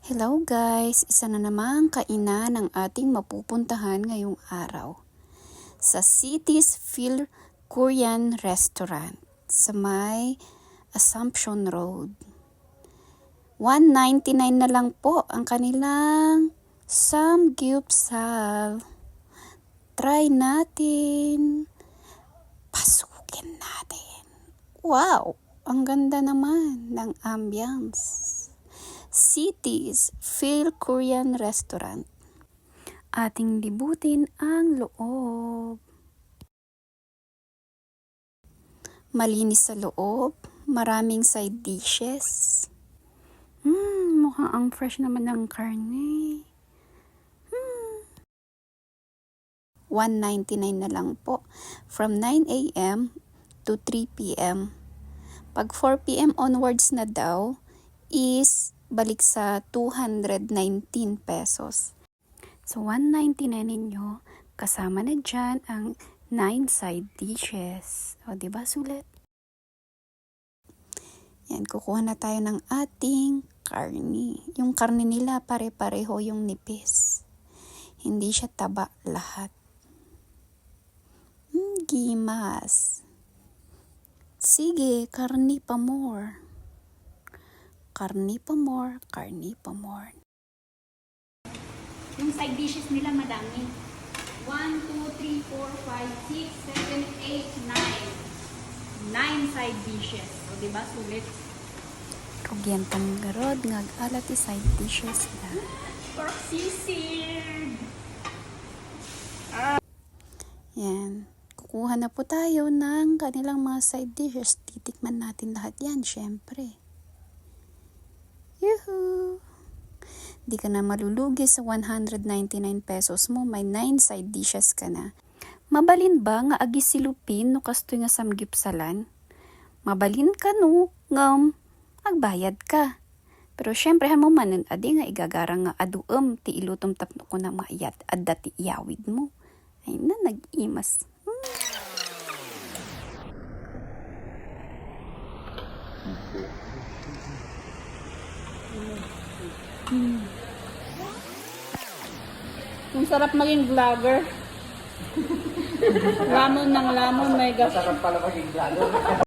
Hello guys! Isa na namang kainan ang ating mapupuntahan ngayong araw sa City's Phil Korean Restaurant sa may Assumption Road. $1.99 na lang po ang kanilang samgyeopsal. Try natin. Pasukin natin. Wow! Ang ganda naman ng ambience. City's Phil Korean Restaurant. Ating libutin ang loob. Malinis sa loob, maraming side dishes. Mukhang ang fresh naman ng karne. $1.99 na lang po from 9 a.m. to 3 p.m. Pag 4 p.m. onwards na daw is balik sa 219 pesos. So, $1.99 ninyo, kasama na dyan ang 9 side dishes. O, diba sulit? Yan, kukuha na tayo ng ating karni. Yung karni nila, pare-pareho yung nipis. Hindi siya taba lahat. Gimas. Sige, karni pa more. Karni pa more, karni pa more. Yung side dishes nila madami. 1, 2, 3, 4, 5, 6, 7, 8, 9. 9 side dishes. O diba sulit? Kugyantang garod, ngag-alat side dishes na. Pork sisig! Yan. Kukuha na po tayo ng kanilang mga side dishes. Titikman natin lahat yan, syempre. Yuhu! Di ka na malulugi sa 199 pesos mo. May 9 side dishes ka na. Mabalin ba nga agi silupin no kastoy nga samgyupsalan? Mabalin ka no ngam agbayad ka. Pero syempre mo manan adi nga igagarang nga aduem ti ilutom tapno ko na maayat adda ti iyawid mo. Ay na nag-imas. Ang sarap maging vlogger. Lamon ng lamon, may gas. Sarap pala maging vlogger.